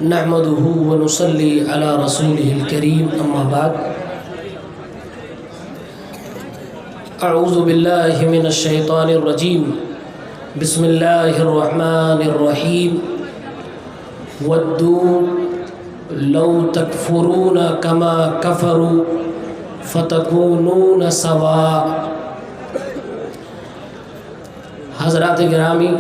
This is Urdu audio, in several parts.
نحمده ونصلي على رسوله الكريم اما بعد اعوذ باللہ من الشیطان الرجیم بسم اللہ الرحمن الرحیم ودوا لو تکفرون کما کفروا فتکونون سواء۔ حضرات گرامی،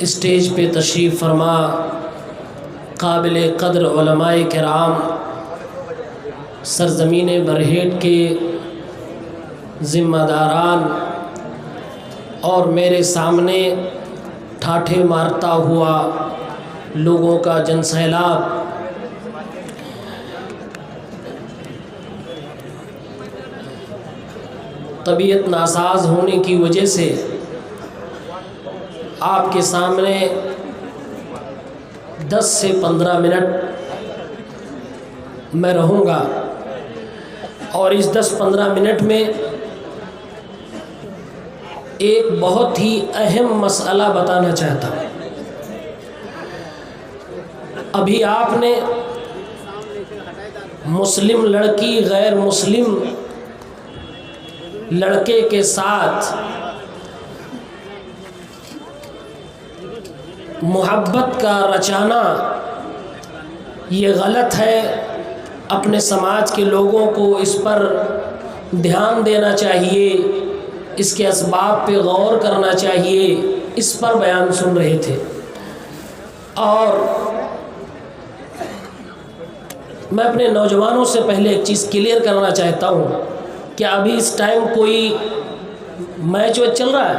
اسٹیج پہ تشریف فرما قابل قدر علماء کرام، سرزمین برہیٹ کے ذمہ داران اور میرے سامنے ٹھاٹھے مارتا ہوا لوگوں کا جن سیلاب، طبیعت ناساز ہونے کی وجہ سے آپ کے سامنے 10 سے 15 منٹ میں رہوں گا، اور اس 10-15 منٹ میں ایک بہت ہی اہم مسئلہ بتانا چاہتا ہوں۔ ابھی آپ نے مسلم لڑکی غیر مسلم لڑکے کے ساتھ محبت کا رچانا یہ غلط ہے، اپنے سماج کے لوگوں کو اس پر دھیان دینا چاہیے، اس کے اسباب پہ غور کرنا چاہیے، اس پر بیان سن رہے تھے۔ اور میں اپنے نوجوانوں سے پہلے ایک چیز کلیئر کرنا چاہتا ہوں کہ ابھی اس ٹائم کوئی میچ ویچ چل رہا ہے،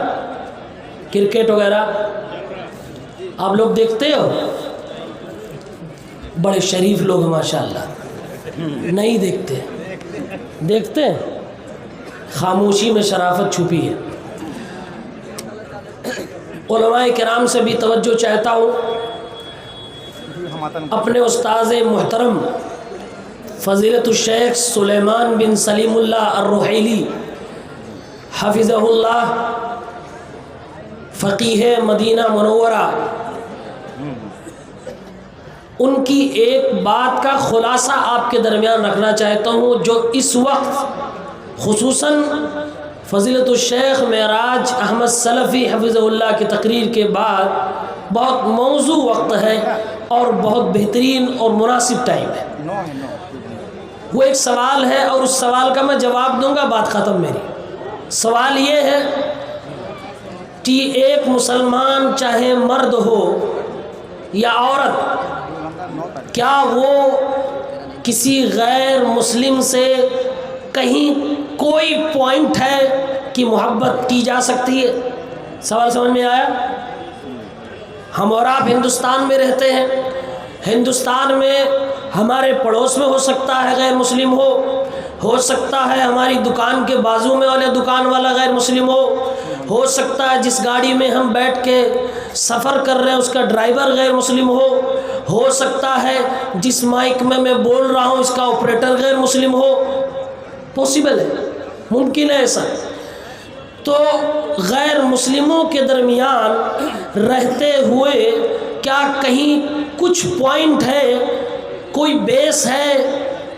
کرکٹ وغیرہ آپ لوگ دیکھتے ہو؟ بڑے شریف لوگ ہیں ماشاءاللہ، نہیں دیکھتے؟ دیکھتے ہیں؟ خاموشی میں شرافت چھپی ہے۔ علماء کرام سے بھی توجہ چاہتا ہوں، اپنے استاذ محترم فضیلت الشیخ سلیمان بن سلیم اللہ الرحیلی حفظہ اللہ، فقیہ مدینہ منورہ، ان کی ایک بات کا خلاصہ آپ کے درمیان رکھنا چاہتا ہوں، جو اس وقت خصوصاً فضیلت الشیخ معراج احمد سلفی حفظہ اللہ کی تقریر کے بعد بہت موزوں وقت ہے اور بہت بہترین اور مناسب ٹائم ہے۔ وہ ایک سوال ہے اور اس سوال کا میں جواب دوں گا، بات ختم میری۔ سوال یہ ہے کہ ایک مسلمان چاہے مرد ہو یا عورت، کیا وہ کسی غیر مسلم سے کہیں کوئی پوائنٹ ہے کہ محبت کی جا سکتی ہے؟ سوال سمجھ میں آیا؟ ہم اور آپ ہندوستان میں رہتے ہیں، ہندوستان میں ہمارے پڑوس میں ہو سکتا ہے غیر مسلم ہو سکتا ہے ہماری دکان کے بازو میں والے دکان والا غیر مسلم ہو سکتا ہے جس گاڑی میں ہم بیٹھ کے سفر کر رہے ہیں اس کا ڈرائیور غیر مسلم ہو سکتا ہے جس مائک میں بول رہا ہوں اس کا آپریٹر غیر مسلم ہو۔ پاسبل ہے، ممکن ہے ایسا۔ تو غیر مسلموں کے درمیان رہتے ہوئے کیا کہیں کچھ پوائنٹ ہے، کوئی بیس ہے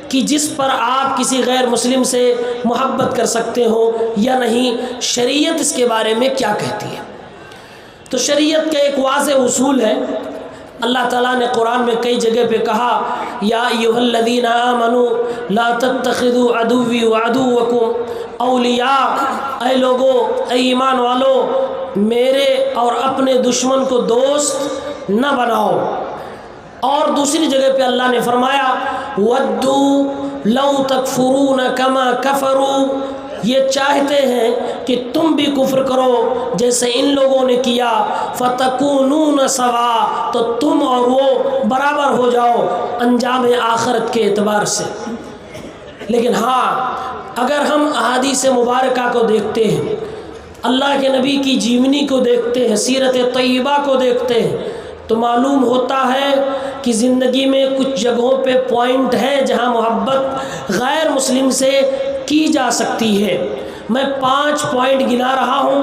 کہ جس پر آپ کسی غیر مسلم سے محبت کر سکتے ہو یا نہیں؟ شریعت اس کے بارے میں کیا کہتی ہے؟ تو شریعت کا ایک واضح اصول ہے، اللہ تعالیٰ نے قرآن میں کئی جگہ پہ کہا یا ایھا الذین آمنوا لا تتخذوا عدوی وعدوکم اولیاء، اے لوگو، اے ایمان والو، میرے اور اپنے دشمن کو دوست نہ بناؤ۔ اور دوسری جگہ پہ اللہ نے فرمایا وَدُّوا لَوْ تَكْفُرُونَ كَمَا كَفَرُوا، یہ چاہتے ہیں کہ تم بھی کفر کرو جیسے ان لوگوں نے کیا، فَتَكُونُونَ سَوَاء، تو تم اور وہ برابر ہو جاؤ انجام آخرت کے اعتبار سے۔ لیکن ہاں، اگر ہم احادیث مبارکہ کو دیکھتے ہیں، اللہ کے نبی کی جیونی کو دیکھتے ہیں، سیرت طیبہ کو دیکھتے ہیں، تو معلوم ہوتا ہے کہ زندگی میں کچھ جگہوں پہ پوائنٹ ہے جہاں محبت غیر مسلم سے کی جا سکتی ہے۔ میں 5 پوائنٹ گنا رہا ہوں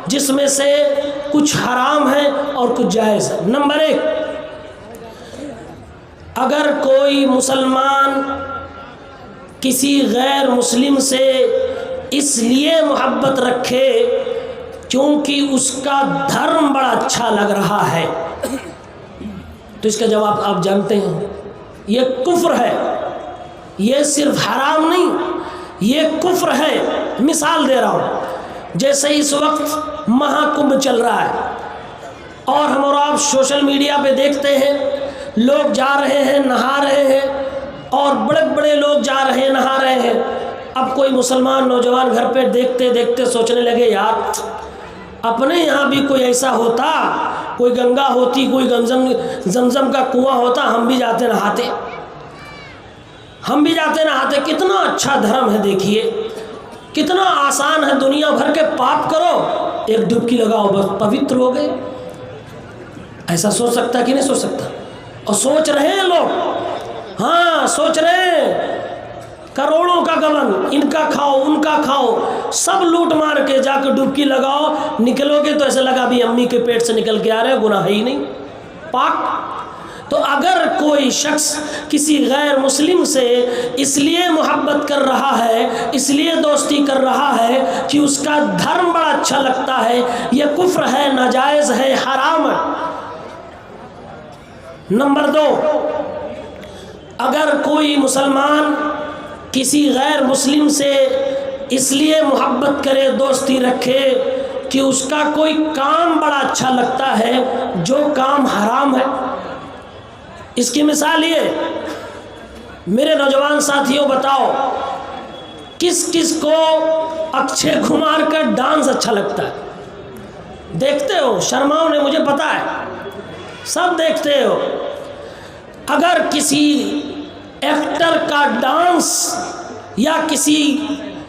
جس میں سے کچھ حرام ہے اور کچھ جائز ہے۔ نمبر 1، اگر کوئی مسلمان کسی غیر مسلم سے اس لیے محبت رکھے کیونکہ اس کا دھرم بڑا اچھا لگ رہا ہے، تو اس کا جواب آپ جانتے ہیں، یہ کفر ہے۔ یہ صرف حرام نہیں، یہ کفر ہے۔ مثال دے رہا ہوں، جیسے اس وقت مہا کمبھ چل رہا ہے اور ہم اور آپ سوشل میڈیا پہ دیکھتے ہیں لوگ جا رہے ہیں، نہا رہے ہیں، اور بڑے بڑے لوگ جا رہے ہیں، نہا رہے ہیں۔ اب کوئی مسلمان نوجوان گھر پہ دیکھتے دیکھتے سوچنے لگے، یار اپنے یہاں بھی کوئی ایسا ہوتا، کوئی گنگا ہوتی، کوئی زمزم کا کنواں ہوتا، ہم بھی جاتے نہاتے، ہم بھی جاتے نہاتے۔ کتنا اچھا دھرم ہے، دیکھیے کتنا آسان ہے، دنیا بھر کے پاپ کرو، ایک ڈبکی لگاؤ، بس پوتر ہو گئے۔ ایسا سوچ سکتا کہ نہیں سوچ سکتا؟ اور سوچ رہے ہیں لوگ، ہاں سوچ رہے ہیں، کروڑوں کا گبن، ان کا کھاؤ ان کا کھاؤ، سب لوٹ مار کے جا کے ڈبکی لگاؤ، نکلو گے تو ایسے لگا بھی امی کے پیٹ سے نکل کے آ رہے ہیں، گناہ ہی نہیں، پاک۔ تو اگر کوئی شخص کسی غیر مسلم سے اس لیے محبت کر رہا ہے، اس لیے دوستی کر رہا ہے کہ اس کا دھرم بڑا اچھا لگتا ہے، یہ کفر ہے، ناجائز ہے، حرام ہے۔ نمبر 2، اگر کوئی مسلمان کسی غیر مسلم سے اس لیے محبت کرے، دوستی رکھے کہ اس کا کوئی کام بڑا اچھا لگتا ہے جو کام حرام ہے۔ اس کی مثال یہ، میرے نوجوان ساتھیوں بتاؤ کس کس کو اکچھے کمار کا ڈانس اچھا لگتا ہے؟ دیکھتے ہو، شرماؤ نے، مجھے پتا ہے سب دیکھتے ہو۔ اگر کسی ایکٹر کا ڈانس یا کسی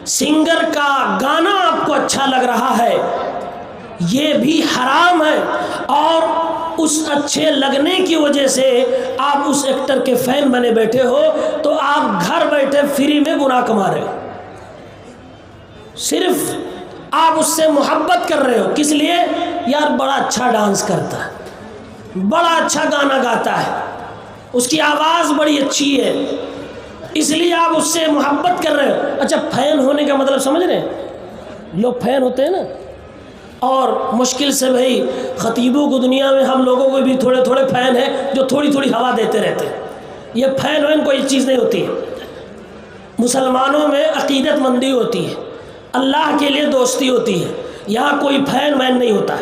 سنگر کا گانا آپ کو اچھا لگ رہا ہے، یہ بھی حرام ہے، اور اس اچھے لگنے کی وجہ سے آپ اس ایکٹر کے فین بنے بیٹھے ہو، تو آپ گھر بیٹھے فری میں گناہ کما رہے ہو۔ صرف آپ اس سے محبت کر رہے ہو، کس لیے؟ یار بڑا اچھا ڈانس کرتا ہے، بڑا اچھا گانا گاتا ہے، اس کی آواز بڑی اچھی ہے، اس لیے آپ اس سے محبت کر رہے ہو۔ اچھا، فین ہونے کا مطلب سمجھ رہے ہیں؟ لوگ فین ہوتے ہیں نا، اور مشکل سے بھائی خطیبوں کو دنیا میں ہم لوگوں کو بھی تھوڑے تھوڑے فین ہیں جو تھوڑی تھوڑی ہوا دیتے رہتے ہیں۔ یہ فین وین کوئی چیز نہیں ہوتی ہے۔ مسلمانوں میں عقیدت مندی ہوتی ہے، اللہ کے لیے دوستی ہوتی ہے، یہاں کوئی فین وین نہیں ہوتا،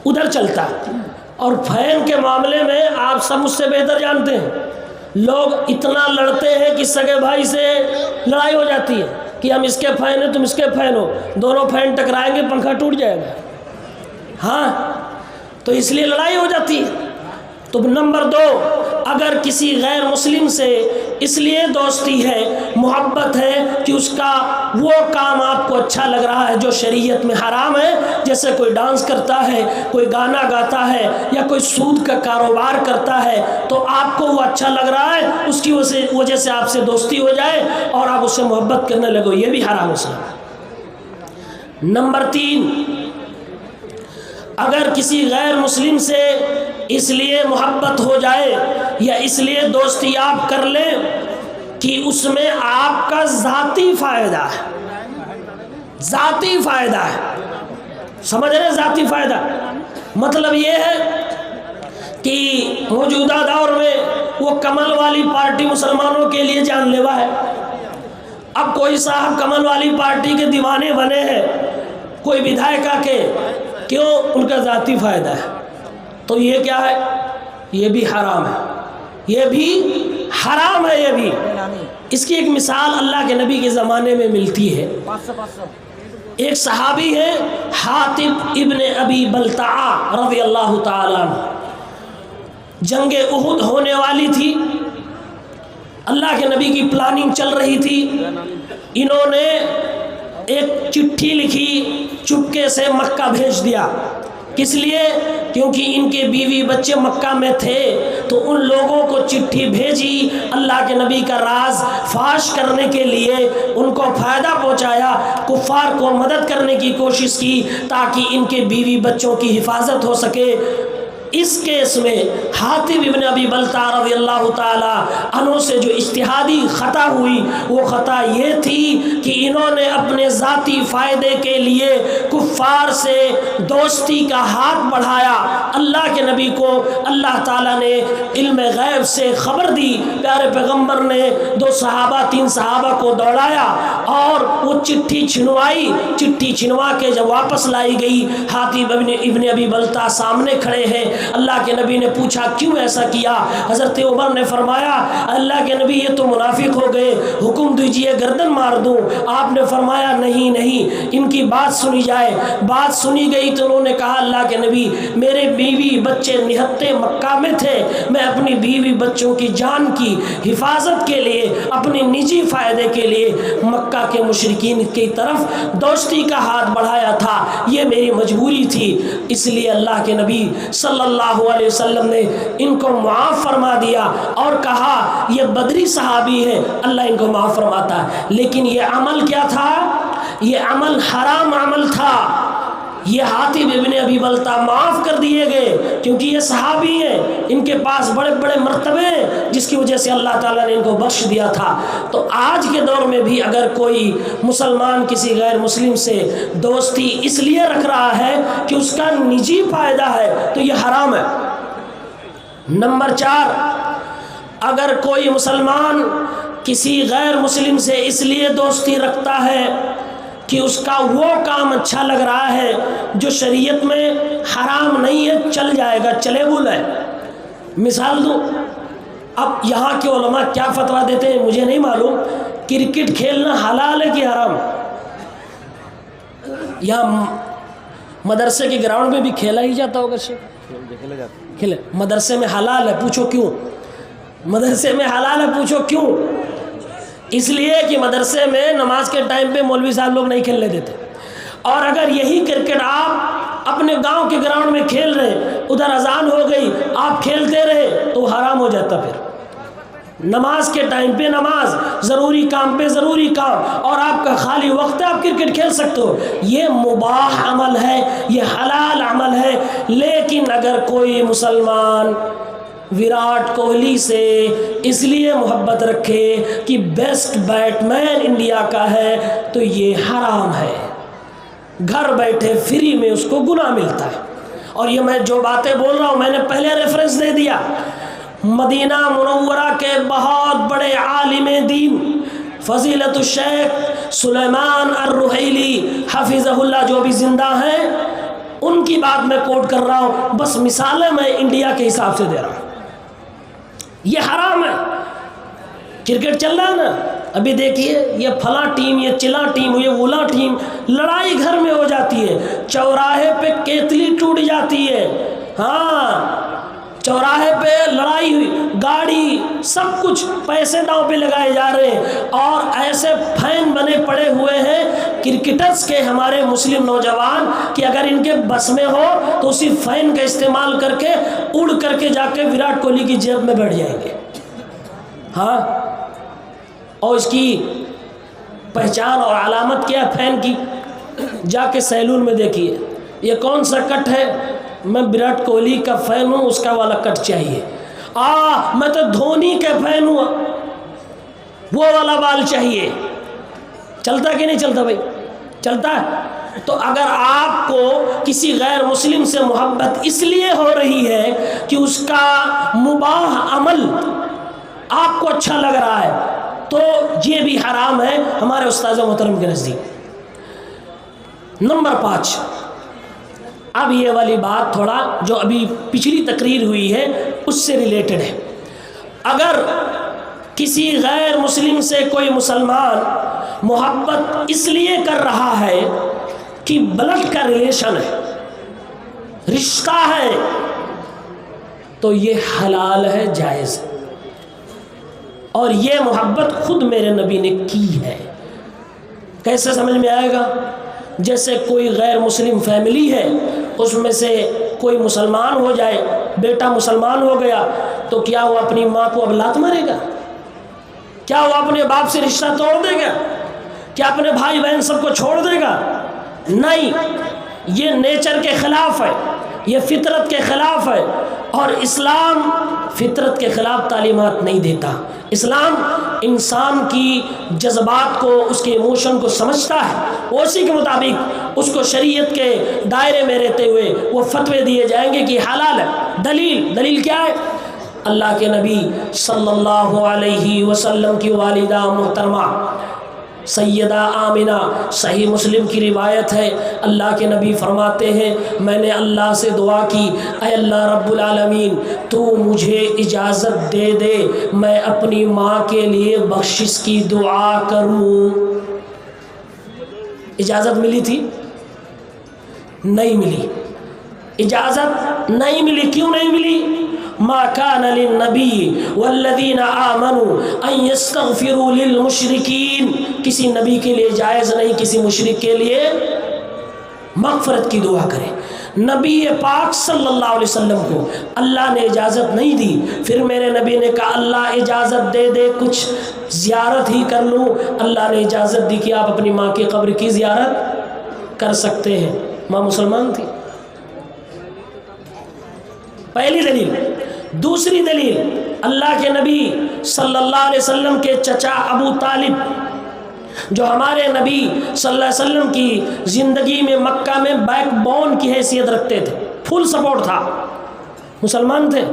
ادھر چلتا ہے۔ اور فین کے معاملے میں آپ سب مجھ سے بہتر جانتے ہیں، لوگ اتنا لڑتے ہیں کہ سگے بھائی سے لڑائی ہو جاتی ہے کہ ہم اس کے فین ہیں، تم اس کے فین ہو، دونوں فین ٹکرائیں گے، پنکھا ٹوٹ جائے گا، ہاں، تو اس لیے لڑائی ہو جاتی ہے۔ تو نمبر 2، اگر کسی غیر مسلم سے اس لیے دوستی ہے، محبت ہے کہ اس کا وہ کام آپ کو اچھا لگ رہا ہے جو شریعت میں حرام ہے، جیسے کوئی ڈانس کرتا ہے، کوئی گانا گاتا ہے، یا کوئی سود کا کاروبار کرتا ہے، تو آپ کو وہ اچھا لگ رہا ہے، اس کی وجہ سے آپ سے دوستی ہو جائے اور آپ اس سے محبت کرنے لگو، یہ بھی حرام ہے۔ نمبر 3، اگر کسی غیر مسلم سے اس لیے محبت ہو جائے یا اس لیے دوستی آپ کر لیں کہ اس میں آپ کا ذاتی فائدہ ہے، ذاتی فائدہ ہے، سمجھ رہے ہیں؟ ذاتی فائدہ مطلب یہ ہے کہ موجودہ دور میں وہ کمل والی پارٹی مسلمانوں کے لیے جان لیوا ہے۔ اب کوئی صاحب کمل والی پارٹی کے دیوانے بنے ہیں، کوئی ودھائکا کے، کیوں؟ ان کا ذاتی فائدہ ہے، تو یہ کیا ہے؟ یہ بھی حرام ہے، یہ بھی حرام ہے، یہ بھی۔ اس کی ایک مثال اللہ کے نبی کے زمانے میں ملتی ہے۔ ایک صحابی ہے حاطب ابن ابی بلتعہ رضی اللہ تعالیٰ عنہ، جنگ احد ہونے والی تھی، اللہ کے نبی کی پلاننگ چل رہی تھی، انہوں نے ایک چٹھی لکھی، چپکے سے مکہ بھیج دیا، کس لیے؟ کیونکہ ان کے بیوی بچے مکہ میں تھے تو ان لوگوں کو چٹھی بھیجی اللہ کے نبی کا راز فاش کرنے کے لیے، ان کو فائدہ پہنچایا، کفار کو مدد کرنے کی کوشش کی تاکہ ان کے بیوی بچوں کی حفاظت ہو سکے۔ اس کیس میں حاتب ابن ابی بلتہ رضی اللہ تعالی عنہ سے جو اجتہادی خطا ہوئی وہ خطا یہ تھی کہ انہوں نے اپنے ذاتی فائدے کے لیے کفار سے دوستی کا ہاتھ بڑھایا۔ اللہ کے نبی کو اللہ تعالیٰ نے علم غیب سے خبر دی، پیارے پیغمبر نے 2 صحابہ 3 صحابہ کو دوڑایا اور وہ چٹھی چھنوائی۔ چٹھی چھنوا کے جب واپس لائی گئی، حاتب ابن ابی بلتہ سامنے کھڑے ہیں۔ اللہ کے نبی نے پوچھا کیوں ایسا کیا؟ حضرت عمر نے فرمایا اللہ کے نبی یہ تو منافق ہو گئے، حکم دیجئے گردن مار دوں۔ آپ نے فرمایا نہیں نہیں، ان کی بات سنی جائے۔ بات سنی گئی تو انہوں نے کہا اللہ کے نبی میرے بیوی بچے نہتے مکہ میں تھے، میں اپنی بیوی بچوں کی جان کی حفاظت کے لیے اپنی نجی فائدے کے لیے مکہ کے مشرکین کی طرف دوستی کا ہاتھ بڑھایا تھا، یہ میری مجبوری تھی۔ اس لیے اللہ کے نبی صلی اللہ علیہ وسلم نے ان کو معاف فرما دیا اور کہا یہ بدری صحابی ہے، اللہ ان کو معاف فرماتا ہے۔ لیکن یہ عمل کیا تھا؟ یہ عمل حرام عمل تھا۔ یہ حاتب ابن ابی بلتہ معاف کر دیے گئے کیونکہ یہ صحابی ہیں، ان کے پاس بڑے بڑے مرتبے ہیں جس کی وجہ سے اللہ تعالیٰ نے ان کو بخش دیا تھا۔ تو آج کے دور میں بھی اگر کوئی مسلمان کسی غیر مسلم سے دوستی اس لیے رکھ رہا ہے کہ اس کا نجی فائدہ ہے تو یہ حرام ہے۔ نمبر 4، اگر کوئی مسلمان کسی غیر مسلم سے اس لیے دوستی رکھتا ہے کہ اس کا وہ کام اچھا لگ رہا ہے جو شریعت میں حرام نہیں ہے، چل جائے گا، چلے بول ہے۔ مثال دوں، اب یہاں کے علماء کیا فتویٰ دیتے ہیں مجھے نہیں معلوم، کرکٹ کھیلنا حلال ہے کہ حرام؟ یہاں مدرسے کے گراؤنڈ میں بھی کھیلا ہی جاتا ہوگا، کھیلے مدرسے میں حلال ہے، پوچھو کیوں؟ مدرسے میں حلال ہے، پوچھو کیوں؟ اس لیے کہ مدرسے میں نماز کے ٹائم پہ مولوی صاحب لوگ نہیں کھیلنے دیتے، اور اگر یہی کرکٹ آپ اپنے گاؤں کے گراؤنڈ میں کھیل رہے، ادھر اذان ہو گئی آپ کھیلتے رہے تو حرام ہو جاتا۔ پھر نماز کے ٹائم پہ نماز، ضروری کام پہ ضروری کام، اور آپ کا خالی وقت ہے آپ کرکٹ کھیل سکتے ہو، یہ مباح عمل ہے، یہ حلال عمل ہے۔ لیکن اگر کوئی مسلمان وراٹ کوہلی سے اس لیے محبت رکھے کہ بیسٹ بیٹ مین انڈیا کا ہے تو یہ حرام ہے، گھر بیٹھے فری میں اس کو گناہ ملتا ہے۔ اور یہ میں جو باتیں بول رہا ہوں میں نے پہلے ریفرنس دے دیا، مدینہ منورہ کے بہت بڑے عالم دین فضیلت الشیخ سلیمان الرحیلی حفظہ اللہ جو بھی زندہ ہیں، ان کی بات میں کوٹ کر رہا ہوں، بس مثالیں میں انڈیا کے حساب سے دے رہا ہوں۔ یہ حرام ہے۔ کرکٹ چل رہا ہے نا، ابھی دیکھیے یہ فلاں ٹیم، یہ چلا ٹیم، یہ ولا ٹیم، لڑائی گھر میں ہو جاتی ہے، چوراہے پہ کیتلی ٹوٹ جاتی ہے، ہاں چوراہے پہ لڑائی ہوئی، گاڑی سب کچھ پیسے داؤں پہ لگائے جا رہے ہیں، اور ایسے فین بنے پڑے ہوئے ہیں کرکٹرز کے ہمارے مسلم نوجوان کہ اگر ان کے بس میں ہو تو اسی فین کا استعمال کر کے اڑ کر کے جا کے وراٹ کوہلی کی جیب میں بیٹھ جائیں گے۔ ہاں، اور اس کی پہچان اور علامت کیا ہے فین کی؟ جا کے سیلون میں دیکھیے یہ کون سا کٹ ہے، میں وراٹ کوہلی کا فین ہوں، اس کا والا کٹ چاہیے۔ میں تو دھونی کا فین ہوں، وہ والا بال چاہیے۔ چلتا کہ نہیں چلتا بھائی؟ چلتا ہے۔ تو اگر آپ کو کسی غیر مسلم سے محبت اس لیے ہو رہی ہے کہ اس کا مباح عمل آپ کو اچھا لگ رہا ہے تو یہ بھی حرام ہے ہمارے استاذ محترم کے نزدیک۔ نمبر 5، اب یہ والی بات تھوڑا جو ابھی پچھلی تقریر ہوئی ہے اس سے ریلیٹڈ ہے۔ اگر کسی غیر مسلم سے کوئی مسلمان محبت اس لیے کر رہا ہے کہ بلڈ کا ریلیشن ہے، رشتہ ہے، تو یہ حلال ہے، جائز ہے، اور یہ محبت خود میرے نبی نے کی ہے۔ کیسے سمجھ میں آئے گا؟ جیسے کوئی غیر مسلم فیملی ہے، اس میں سے کوئی مسلمان ہو جائے، بیٹا مسلمان ہو گیا تو کیا وہ اپنی ماں کو اب لات مارے گا؟ کیا وہ اپنے باپ سے رشتہ توڑ دے گا؟ کیا اپنے بھائی بہن سب کو چھوڑ دے گا؟ نہیں، یہ نیچر کے خلاف ہے، یہ فطرت کے خلاف ہے، اور اسلام فطرت کے خلاف تعلیمات نہیں دیتا۔ اسلام انسان کی جذبات کو، اس کے ایموشن کو سمجھتا ہے، اسی کے مطابق اس کو شریعت کے دائرے میں رہتے ہوئے وہ فتوے دیے جائیں گے کہ حلال ہے۔ دلیل کیا ہے؟ اللہ کے نبی صلی اللہ علیہ وسلم کی والدہ محترمہ سیدہ آمنہ، صحیح مسلم کی روایت ہے، اللہ کے نبی فرماتے ہیں میں نے اللہ سے دعا کی، اے اللہ رب العالمین تو مجھے اجازت دے دے میں اپنی ماں کے لیے بخشش کی دعا کروں۔ اجازت ملی تھی؟ نہیں ملی، اجازت نہیں ملی۔ کیوں نہیں ملی؟ ما كان للنبي والذين آمنوا ان يستغفروا للمشركين، کسی نبی کے لیے جائز نہیں کسی مشرک کے لیے مغفرت کی دعا کرے۔ نبی پاک صلی اللہ علیہ وسلم کو اللہ نے اجازت نہیں دی، پھر میرے نبی نے کہا اللہ اجازت دے دے کچھ زیارت ہی کر لوں۔ اللہ نے اجازت دی کہ آپ اپنی ماں کی قبر کی زیارت کر سکتے ہیں۔ ماں مسلمان تھی، پہلی دلیل۔ دوسری دلیل، اللہ کے نبی صلی اللہ علیہ وسلم کے چچا ابو طالب، جو ہمارے نبی صلی اللہ علیہ وسلم کی زندگی میں مکہ میں بیک بون کی حیثیت رکھتے تھے، فل سپورٹ تھا، مسلمان تھے،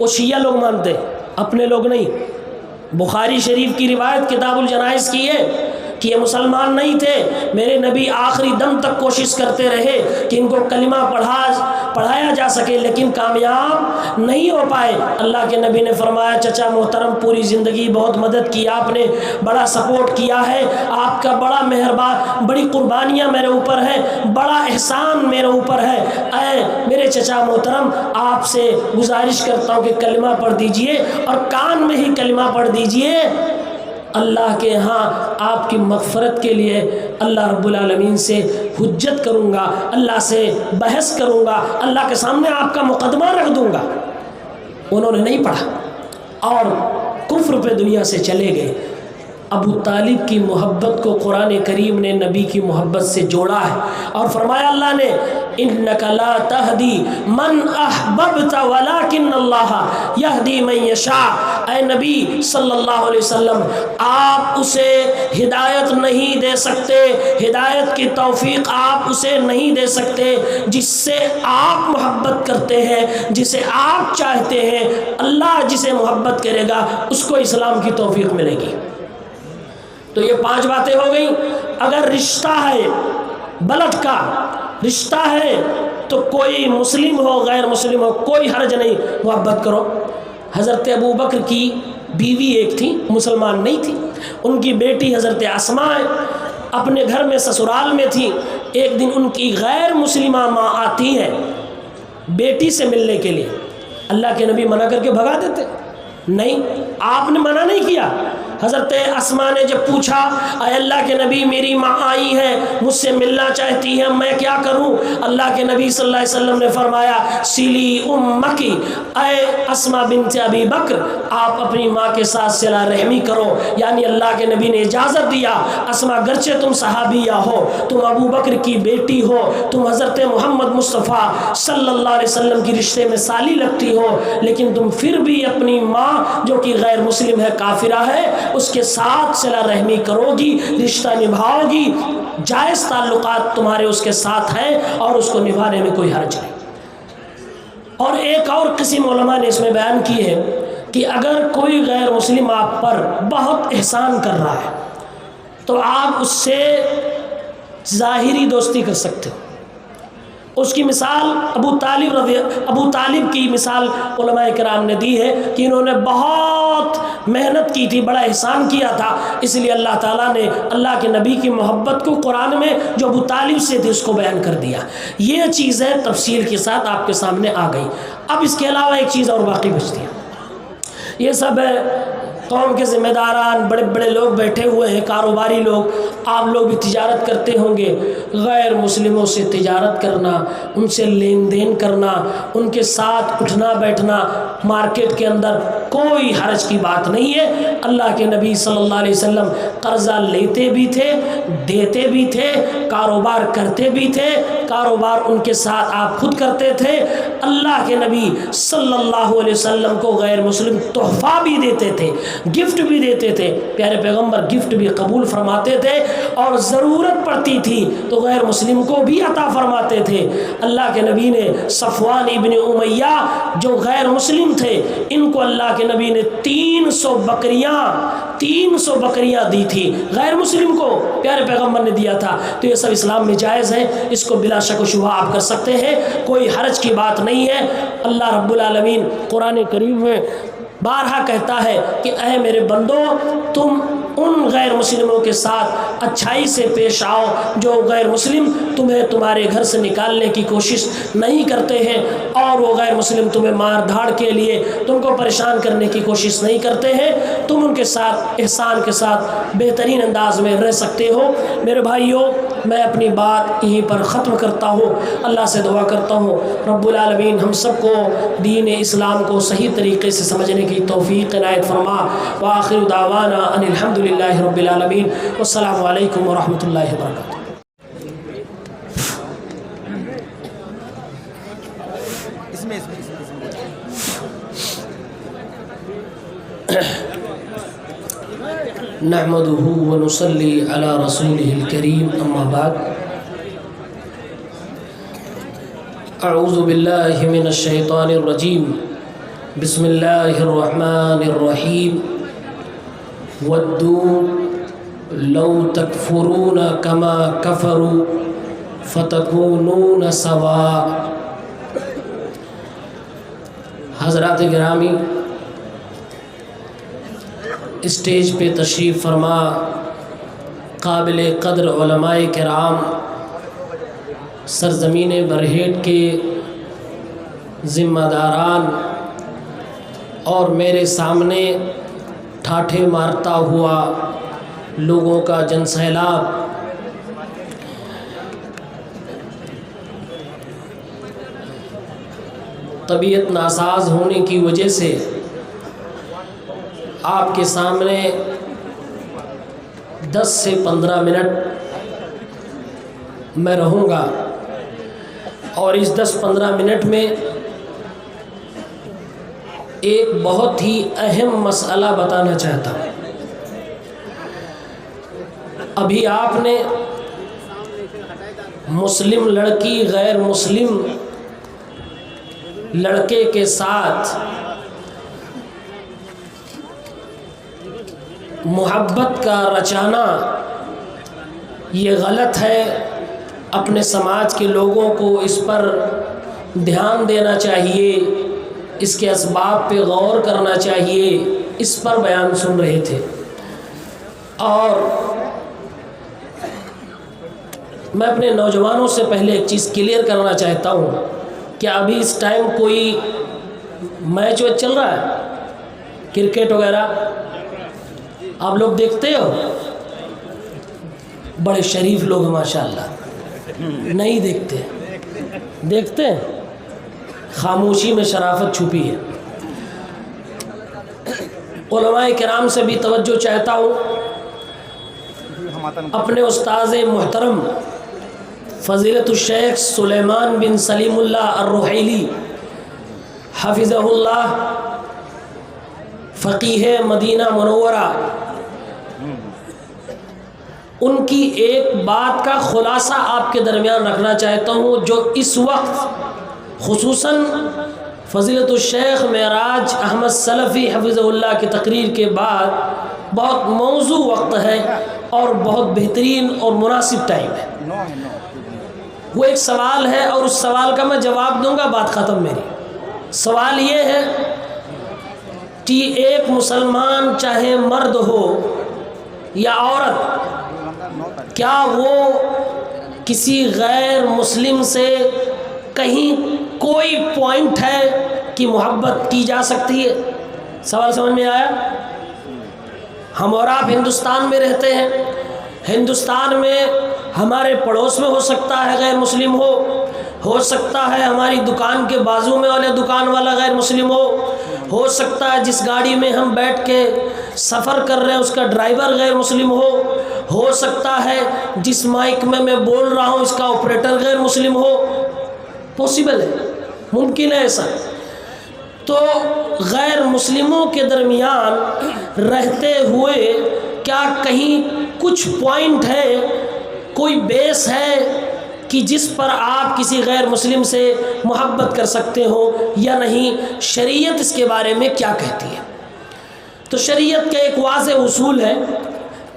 وہ شیعہ لوگ مانتے، اپنے لوگ نہیں۔ بخاری شریف کی روایت کتاب الجنائز کی ہے کہ یہ مسلمان نہیں تھے، میرے نبی آخری دم تک کوشش کرتے رہے کہ ان کو کلمہ پڑھایا جا سکے، لیکن کامیاب نہیں ہو پائے۔ اللہ کے نبی نے فرمایا چچا محترم پوری زندگی بہت مدد کی آپ نے، بڑا سپورٹ کیا ہے، آپ کا بڑا مہربان، بڑی قربانیاں میرے اوپر ہیں، بڑا احسان میرے اوپر ہے، اے میرے چچا محترم آپ سے گزارش کرتا ہوں کہ کلمہ پڑھ دیجئے، اور کان میں ہی کلمہ پڑھ دیجئے، اللہ کے ہاں آپ کی مغفرت کے لیے اللہ رب العالمین سے حجت کروں گا، اللہ سے بحث کروں گا، اللہ کے سامنے آپ کا مقدمہ رکھ دوں گا۔ انہوں نے نہیں پڑھا اور کفر پہ دنیا سے چلے گئے۔ ابو طالب کی محبت کو قرآن کریم نے نبی کی محبت سے جوڑا ہے اور فرمایا اللہ نے انک لا تہدی من احببت ولکن اللہ یہدی من یشاء، اے نبی صلی اللہ علیہ وسلم آپ اسے ہدایت نہیں دے سکتے، ہدایت کی توفیق آپ اسے نہیں دے سکتے، جس سے آپ محبت کرتے ہیں، جسے آپ چاہتے ہیں، اللہ جسے محبت کرے گا اس کو اسلام کی توفیق ملے گی۔ تو یہ 5 باتیں ہو گئیں۔ اگر رشتہ ہے، بلد کا رشتہ ہے تو کوئی مسلم ہو غیر مسلم ہو کوئی حرج نہیں، محبت کرو۔ حضرت ابو بکر کی بیوی ایک تھی، مسلمان نہیں تھی، ان کی بیٹی حضرت اسماء اپنے گھر میں سسرال میں تھی۔ ایک دن ان کی غیر مسلمہ ماں آتی ہے بیٹی سے ملنے کے لیے، اللہ کے نبی منع کر کے بھگا دیتے؟ نہیں، آپ نے منع نہیں کیا۔ حضرت اسماء نے جب پوچھا اے اللہ کے نبی میری ماں آئی ہے مجھ سے ملنا چاہتی ہے میں کیا کروں؟ اللہ کے نبی صلی اللہ علیہ وسلم نے فرمایا سلی امکی، اے اسماء بنت ابی بکر آپ اپنی ماں کے ساتھ صلہ رحمی کرو۔ یعنی اللہ کے نبی نے اجازت دیا، اسماء گرچہ تم صحابیہ ہو، تم ابو بکر کی بیٹی ہو، تم حضرت محمد مصطفیٰ صلی اللہ علیہ وسلم کی رشتے میں سالی لگتی ہو، لیکن تم پھر بھی اپنی ماں جو کہ غیر مسلم ہے، کافرہ ہے، اس کے ساتھ صلہ رحمی کرو گی، رشتہ نبھاؤ گی، جائز تعلقات تمہارے اس کے ساتھ ہیں اور اس کو نبھانے میں کوئی حرج نہیں۔ اور ایک اور قسم علماء نے اس میں بیان کی ہے کہ اگر کوئی غیر مسلم آپ پر بہت احسان کر رہا ہے تو آپ اس سے ظاہری دوستی کر سکتے ہو۔ اس کی مثال ابو طالب کی مثال علماء کرام نے دی ہے کہ انہوں نے بہت محنت کی تھی، بڑا احسان کیا تھا، اس لیے اللہ تعالیٰ نے اللہ کے نبی کی محبت کو قرآن میں جو ابو طالب سے تھی اس کو بیان کر دیا۔ یہ چیزیں تفصیل کے ساتھ آپ کے سامنے آ گئی۔ اب اس کے علاوہ ایک چیز اور باقی بچتی ہے، یہ سب قوم کے ذمہ داران بڑے بڑے لوگ بیٹھے ہوئے ہیں، کاروباری لوگ، آپ لوگ بھی تجارت کرتے ہوں گے، غیر مسلموں سے تجارت کرنا، ان سے لین دین کرنا، ان کے ساتھ اٹھنا بیٹھنا مارکیٹ کے اندر کوئی حرج کی بات نہیں ہے۔ اللہ کے نبی صلی اللہ علیہ وسلم قرضہ لیتے بھی تھے، دیتے بھی تھے، کاروبار کرتے بھی تھے، کاروبار ان کے ساتھ آپ خود کرتے تھے۔ اللہ کے نبی صلی اللہ علیہ وسلم کو غیر مسلم تحفہ بھی دیتے تھے، گفٹ بھی دیتے تھے، پیارے پیغمبر گفٹ بھی قبول فرماتے تھے، اور ضرورت پڑتی تھی تو غیر مسلم کو بھی عطا فرماتے تھے۔ اللہ کے نبی نے صفوان ابن امیہ جو غیر مسلم تھے، ان کو اللہ کے نبی نے 300 بکریاں دی تھی، غیر مسلم کو پیارے پیغمبر نے دیا تھا۔ تو یہ سب اسلام میں جائز ہے، اس کو بلا شک و شبہ آپ کر سکتے ہیں، کوئی حرج کی بات نہیں ہے۔ اللہ رب العالمین قرآن کریم میں بارہا کہتا ہے کہ اے میرے بندو، تم ان غیر مسلموں کے ساتھ اچھائی سے پیش آؤ جو غیر مسلم تمہیں تمہارے گھر سے نکالنے کی کوشش نہیں کرتے ہیں، اور وہ غیر مسلم تمہیں مار دھاڑ کے لیے تم کو پریشان کرنے کی کوشش نہیں کرتے ہیں، تم ان کے ساتھ احسان کے ساتھ بہترین انداز میں رہ سکتے ہو۔ میرے بھائیوں، میں اپنی بات یہیں پر ختم کرتا ہوں، اللہ سے دعا کرتا ہوں رب العالمین ہم سب کو دین اسلام کو صحیح طریقے سے سمجھنے کی توفیق عنایت فرما۔ وآخر دعوانا ان الحمد للہ رب العالمین، والسلام علیکم ورحمۃ اللہ وبرکاتہ۔ نحمده ونصلي على رسوله الكريم، اما بعد، اعوذ باللہ من الشیطان الرجیم، بسم اللہ الرحمن الرحیم، ودوا لو تکفرون کما کفروا فتکونون سواء۔ حضرات گرامی، اسٹیج پہ تشریف فرما قابل قدر علماء کرام، سرزمین برہیٹ کے ذمہ داران، اور میرے سامنے ٹھاٹھے مارتا ہوا لوگوں کا جن سیلاب، طبیعت ناساز ہونے کی وجہ سے آپ کے سامنے 10 سے 15 منٹ میں رہوں گا، اور اس 10-15 منٹ میں ایک بہت ہی اہم مسئلہ بتانا چاہتا ہوں۔ ابھی آپ نے مسلم لڑکی غیر مسلم لڑکے کے ساتھ محبت کا رچانا یہ غلط ہے، اپنے سماج کے لوگوں کو اس پر دھیان دینا چاہیے، اس کے اسباب پہ غور کرنا چاہیے، اس پر بیان سن رہے تھے۔ اور میں اپنے نوجوانوں سے پہلے ایک چیز کلیئر کرنا چاہتا ہوں کہ ابھی اس ٹائم کوئی میچ ویچ چل رہا ہے، کرکٹ وغیرہ آپ لوگ دیکھتے ہو؟ بڑے شریف لوگ ہیں ماشاءاللہ، نہیں دیکھتے، دیکھتے ہیں، خاموشی میں شرافت چھپی ہے۔ علماء کرام سے بھی توجہ چاہتا ہوں، اپنے استاذ محترم فضیلت الشیخ سلیمان بن سلیم اللہ الرحیلی حفظہ اللہ، فقیہ مدینہ منورہ، ان کی ایک بات کا خلاصہ آپ کے درمیان رکھنا چاہتا ہوں، جو اس وقت خصوصاً فضیلت الشیخ معراج احمد سلفی حفظہ اللہ کی تقریر کے بعد بہت موزوں وقت ہے اور بہت بہترین اور مناسب ٹائم ہے۔ وہ ایک سوال ہے اور اس سوال کا میں جواب دوں گا، بات ختم میری۔ سوال یہ ہے کہ ایک مسلمان چاہے مرد ہو یا عورت، کیا وہ کسی غیر مسلم سے کہیں کوئی پوائنٹ ہے کہ محبت کی جا سکتی ہے؟ سوال سمجھ میں آیا؟ ہم اور آپ ہندوستان میں رہتے ہیں، ہندوستان میں ہمارے پڑوس میں ہو سکتا ہے غیر مسلم ہو سکتا ہے ہماری دکان کے بازو میں والے دکان والا غیر مسلم ہو سکتا ہے جس گاڑی میں ہم بیٹھ کے سفر کر رہے ہیں اس کا ڈرائیور غیر مسلم ہو سکتا ہے جس مائک میں بول رہا ہوں اس کا آپریٹر غیر مسلم پاسبل ہے، ممکن ہے ایسا۔ تو غیر مسلموں کے درمیان رہتے ہوئے کیا کہیں کچھ پوائنٹ ہے، کوئی بیس ہے کہ جس پر آپ کسی غیر مسلم سے محبت کر سکتے ہو یا نہیں؟ شریعت اس کے بارے میں کیا کہتی ہے؟ تو شریعت کا ایک واضح اصول ہے،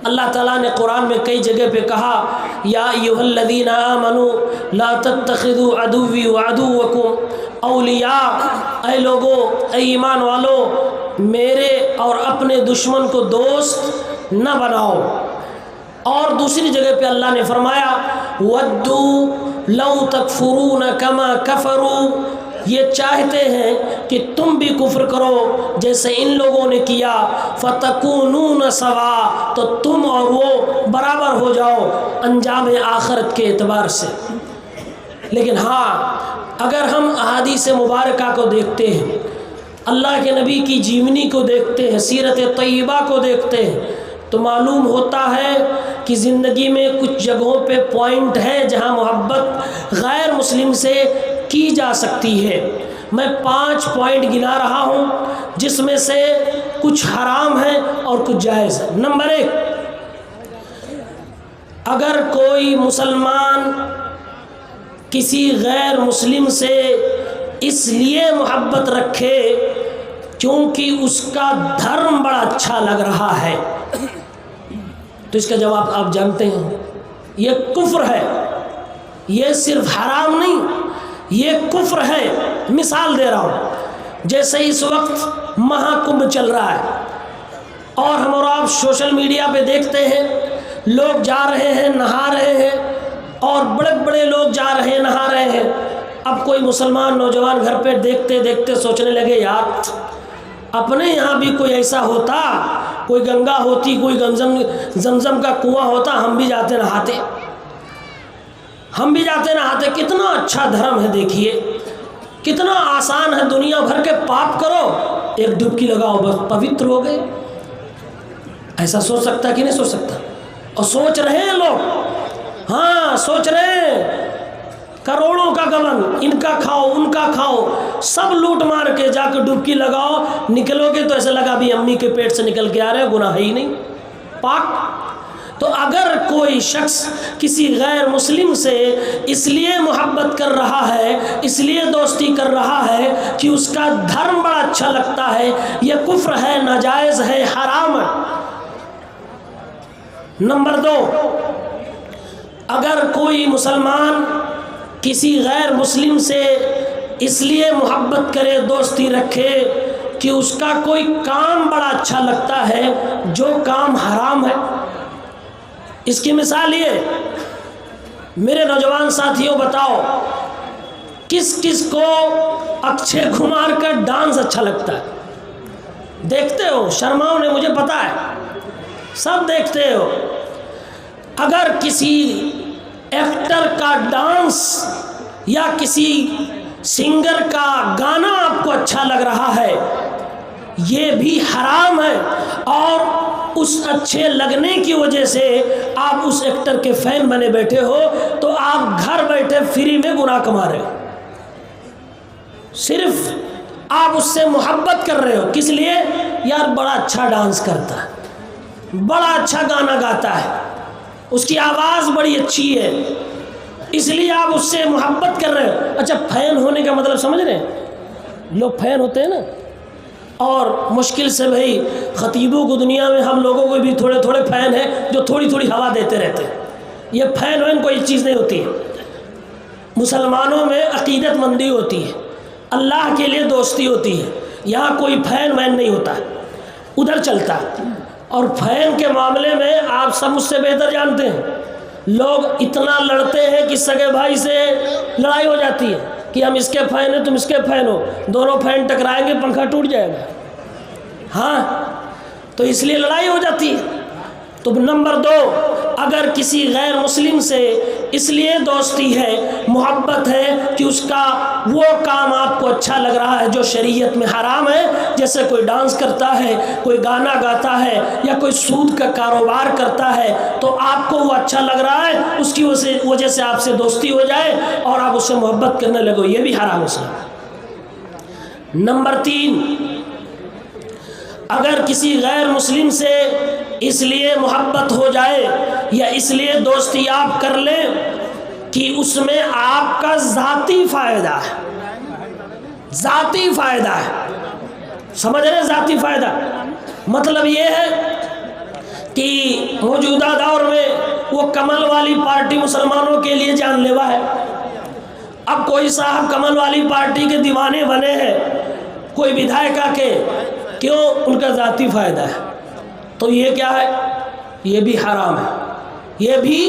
اللہ تعالیٰ نے قرآن میں کئی جگہ پہ کہا یا ایھا الذین آمنوا لا تتخذوا عدوی وعدوکم اولیاء، اے لوگو، اے ایمان والو، میرے اور اپنے دشمن کو دوست نہ بناؤ۔ اور دوسری جگہ پہ اللہ نے فرمایا وَدُّوا لَوْ تَكْفُرُونَ كَمَا كَفَرُوا، یہ چاہتے ہیں کہ تم بھی کفر کرو جیسے ان لوگوں نے کیا، فَتَكُونُونَ سَوَاءً، تو تم اور وہ برابر ہو جاؤ انجام آخرت کے اعتبار سے۔ لیکن ہاں، اگر ہم احادیث مبارکہ کو دیکھتے ہیں، اللہ کے نبی کی جیونی کو دیکھتے ہیں، سیرت طیبہ کو دیکھتے ہیں، تو معلوم ہوتا ہے کہ زندگی میں کچھ جگہوں پہ پوائنٹ ہے جہاں محبت غیر مسلم سے کی جا سکتی ہے۔ میں 5 پوائنٹ گنا رہا ہوں جس میں سے کچھ حرام ہے اور کچھ جائز ہے۔ نمبر 1، اگر کوئی مسلمان کسی غیر مسلم سے اس لیے محبت رکھے کیونکہ اس کا دھرم بڑا اچھا لگ رہا ہے، تو اس کا جواب آپ جانتے ہیں، یہ کفر ہے۔ یہ صرف حرام نہیں، یہ کفر ہے۔ مثال دے رہا ہوں، جیسے اس وقت مہا کمبھ چل رہا ہے اور ہم اور آپ سوشل میڈیا پہ دیکھتے ہیں لوگ جا رہے ہیں، نہا رہے ہیں، اور بڑے بڑے لوگ جا رہے ہیں، نہا رہے ہیں۔ اب کوئی مسلمان نوجوان گھر پہ دیکھتے دیکھتے سوچنے لگے یار اپنے یہاں بھی کوئی ایسا ہوتا، کوئی گنگا ہوتی، کوئی زمزم کا کنواں ہوتا، ہم بھی جاتے نہاتے، ہم بھی جاتے نہاتے۔ کتنا اچھا دھرم ہے، دیکھیے کتنا آسان ہے، دنیا بھر کے پاپ کرو، ایک ڈبکی لگاؤ، بس پوتر ہو گئے۔ ایسا سوچ سکتا کہ نہیں سوچ سکتا؟ اور سوچ رہے ہیں لوگ، ہاں سوچ رہے ہیں، کروڑوں کا گمن، ان کا کھاؤ ان کا کھاؤ، سب لوٹ مار کے جا کے ڈبکی لگاؤ، نکلو گے تو ایسا لگا بھی امی کے پیٹ سے نکل کے آ رہے، گناہ ہی نہیں، پاک۔ تو اگر کوئی شخص کسی غیر مسلم سے اس لیے محبت کر رہا ہے، اس لیے دوستی کر رہا ہے کہ اس کا دھرم بڑا اچھا لگتا ہے، یہ کفر ہے، ناجائز ہے، حرام ہے۔ نمبر 2، اگر کوئی مسلمان کسی غیر مسلم سے اس لیے محبت کرے، دوستی رکھے کہ اس کا کوئی کام بڑا اچھا لگتا ہے جو کام حرام ہے۔ اس کی مثال یہ، میرے نوجوان ساتھیوں بتاؤ کس کس کو اکچھے کمار کا ڈانس اچھا لگتا ہے؟ دیکھتے ہو، شرماؤ نے، مجھے پتا ہے سب دیکھتے ہو۔ اگر کسی ایکٹر کا ڈانس یا کسی سنگر کا گانا آپ کو اچھا لگ رہا ہے، یہ بھی حرام ہے، اور اس اچھے لگنے کی وجہ سے آپ اس ایکٹر کے فین بنے بیٹھے ہو، تو آپ گھر بیٹھے فری میں گناہ کما رہے ہو۔ صرف آپ اس سے محبت کر رہے ہو، کس لیے؟ یار بڑا اچھا ڈانس کرتا ہے، بڑا اچھا گانا گاتا ہے، اس کی آواز بڑی اچھی ہے، اس لیے آپ اس سے محبت کر رہے ہو۔ اچھا، فین ہونے کا مطلب سمجھ رہے ہیں؟ لوگ فین ہوتے ہیں نا، اور مشکل سے بھائی خطیبوں کو دنیا میں ہم لوگوں کو بھی تھوڑے تھوڑے فین ہیں جو تھوڑی تھوڑی ہوا دیتے رہتے ہیں۔ یہ فین وین کوئی چیز نہیں ہوتی ہے۔ مسلمانوں میں عقیدت مندی ہوتی ہے، اللہ کے لیے دوستی ہوتی ہے، یہاں کوئی فین وین نہیں ہوتا، ادھر چلتا ہے۔ اور فین کے معاملے میں آپ سب مجھ سے بہتر جانتے ہیں، لوگ اتنا لڑتے ہیں کہ سگے بھائی سے لڑائی ہو جاتی ہے کہ ہم اس کے فین ہیں، تم اس کے فین ہو، دونوں فین ٹکرائیں گے، پنکھا ٹوٹ جائے گا۔ ہاں، تو اس لیے لڑائی ہو جاتی ہے۔ تو نمبر 2، اگر کسی غیر مسلم سے اس لیے دوستی ہے، محبت ہے کہ اس کا وہ کام آپ کو اچھا لگ رہا ہے جو شریعت میں حرام ہے، جیسے کوئی ڈانس کرتا ہے، کوئی گانا گاتا ہے، یا کوئی سود کا کاروبار کرتا ہے، تو آپ کو وہ اچھا لگ رہا ہے، اس کی وجہ سے آپ سے دوستی ہو جائے اور آپ اس سے محبت کرنے لگو، یہ بھی حرام ہے۔ نمبر 3، اگر کسی غیر مسلم سے اس لیے محبت ہو جائے یا اس لیے دوستی آپ کر لیں کہ اس میں آپ کا ذاتی فائدہ ہے، ذاتی فائدہ ہے، سمجھ رہے ہیں؟ ذاتی فائدہ مطلب یہ ہے کہ موجودہ دور میں وہ کمل والی پارٹی مسلمانوں کے لیے جان لیوا ہے۔ اب کوئی صاحب کمل والی پارٹی کے دیوانے بنے ہیں، کوئی ودھائکا کے، کیوں؟ ان کا ذاتی فائدہ ہے، تو یہ کیا ہے؟ یہ بھی حرام ہے، یہ بھی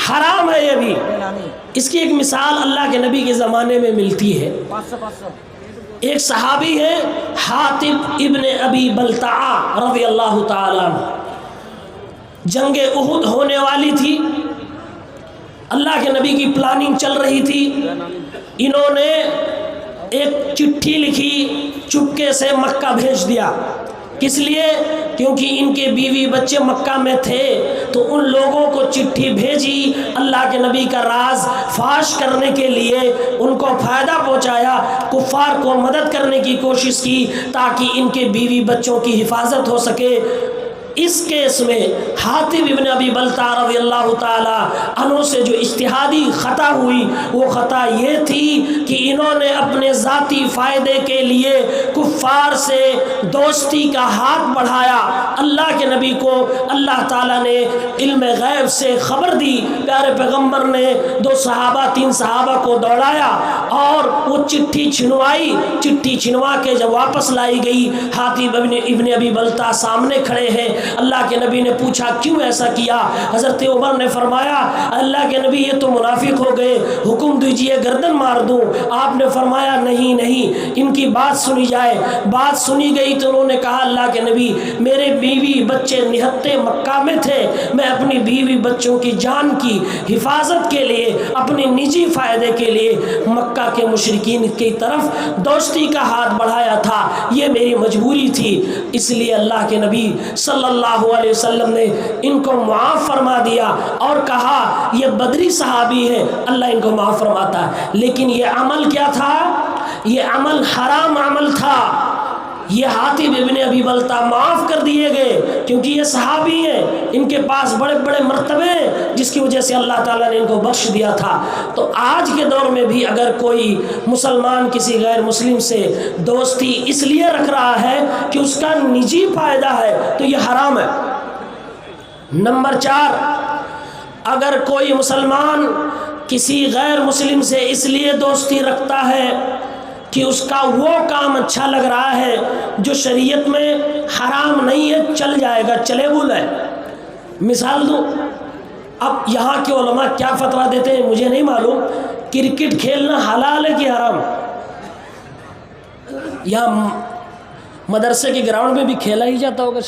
حرام ہے، یہ بھی۔ اس کی ایک مثال اللہ کے نبی کے زمانے میں ملتی ہے۔ ایک صحابی ہے حاطب ابن ابی بلتعہ رضی اللہ تعالیٰ عنہ، جنگ احد ہونے والی تھی، اللہ کے نبی کی پلاننگ چل رہی تھی، انہوں نے ایک چٹھی لکھی، چپکے سے مکہ بھیج دیا۔ کس لیے؟ کیونکہ ان کے بیوی بچے مکہ میں تھے، تو ان لوگوں کو چٹھی بھیجی اللہ کے نبی کا راز فاش کرنے کے لیے، ان کو فائدہ پہنچایا، کفار کو مدد کرنے کی کوشش کی تاکہ ان کے بیوی بچوں کی حفاظت ہو سکے۔ اس کیس میں حاطب ابن ابی بلتعہ رضی اللہ تعالی عنہ سے جو اجتہادی خطا ہوئی، وہ خطا یہ تھی کہ انہوں نے اپنے ذاتی فائدے کے لیے کفار سے دوستی کا ہاتھ بڑھایا۔ اللہ کے نبی کو اللہ تعالیٰ نے علم غیب سے خبر دی، پیارے پیغمبر نے 2 صحابہ 3 صحابہ کو دوڑایا اور وہ چٹھی چھنوائی، چٹھی چھنوا کے جب واپس لائی گئی، حاطب ابن ابی بلتعہ سامنے کھڑے ہیں۔ اللہ کے نبی نے پوچھا کیوں ایسا کیا؟ حضرت عمر نے فرمایا اللہ کے نبی یہ تو منافق ہو گئے، حکم دیجئے گردن مار دوں۔ آپ نے فرمایا نہیں نہیں، ان کی بات سنی جائے۔ بات سنی گئی تو انہوں نے کہا اللہ کے نبی میرے بیوی بچے نہتے مکہ میں تھے، میں اپنی بیوی بچوں کی جان کی حفاظت کے لیے، اپنے نجی فائدے کے لیے مکہ کے مشرکین کی طرف دوستی کا ہاتھ بڑھایا تھا، یہ میری مجبوری تھی۔ اس لیے اللہ کے نبی صلی اللہ علیہ وسلم نے ان کو معاف فرما دیا اور کہا یہ بدری صحابی ہے، اللہ ان کو معاف فرماتا ہے۔ لیکن یہ عمل کیا تھا؟ یہ عمل حرام عمل تھا۔ یہ حاطب ابن ابی بلتعہ معاف کر دیے گئے کیونکہ یہ صحابی ہیں، ان کے پاس بڑے بڑے مرتبے ہیں، جس کی وجہ سے اللہ تعالیٰ نے ان کو بخش دیا تھا۔ تو آج کے دور میں بھی اگر کوئی مسلمان کسی غیر مسلم سے دوستی اس لیے رکھ رہا ہے کہ اس کا نجی فائدہ ہے تو یہ حرام ہے۔ نمبر 4، اگر کوئی مسلمان کسی غیر مسلم سے اس لیے دوستی رکھتا ہے کہ اس کا وہ کام اچھا لگ رہا ہے جو شریعت میں حرام نہیں ہے، چل جائے گا، چلے بول ہے۔ مثال دوں، اب یہاں کے علماء کیا فتویٰ دیتے ہیں مجھے نہیں معلوم، کرکٹ کھیلنا حلال ہے کہ حرام؟ یہاں مدرسے کے گراؤنڈ میں بھی کھیلا ہی جاتا ہوگا،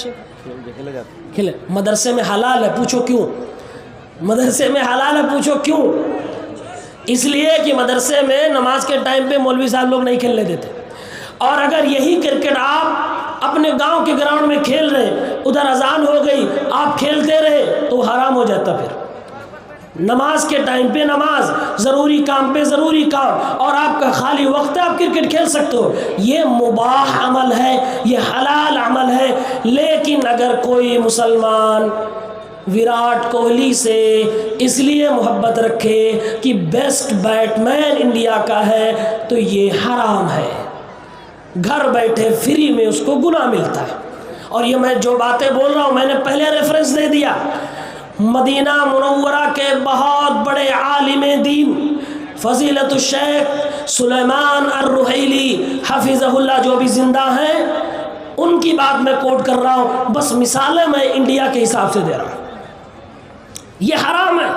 کھیلے مدرسے میں حلال ہے، پوچھو کیوں؟ مدرسے میں حلال ہے، پوچھو کیوں؟ اس لیے کہ مدرسے میں نماز کے ٹائم پہ مولوی صاحب لوگ نہیں کھیلنے دیتے، اور اگر یہی کرکٹ آپ اپنے گاؤں کے گراؤنڈ میں کھیل رہے، ادھر اذان ہو گئی، آپ کھیلتے رہے تو حرام ہو جاتا۔ پھر نماز کے ٹائم پہ نماز، ضروری کام پہ ضروری کام، اور آپ کا خالی وقت ہے، آپ کرکٹ کھیل سکتے ہو، یہ مباح عمل ہے، یہ حلال عمل ہے۔ لیکن اگر کوئی مسلمان وراٹ کوہلی سے اس لیے محبت رکھے کہ بیسٹ بیٹ مین انڈیا کا ہے تو یہ حرام ہے، گھر بیٹھے فری میں اس کو گناہ ملتا ہے۔ اور یہ میں جو باتیں بول رہا ہوں میں نے پہلے ریفرنس دے دیا، مدینہ منورہ کے بہت بڑے عالم دین فضیلت الشیخ سلیمان الرحیلی حفظہ اللہ جو بھی زندہ ہیں، ان کی بات میں کوٹ کر رہا ہوں، بس مثالیں میں انڈیا کے حساب سے دے رہا ہوں۔ یہ حرام ہے۔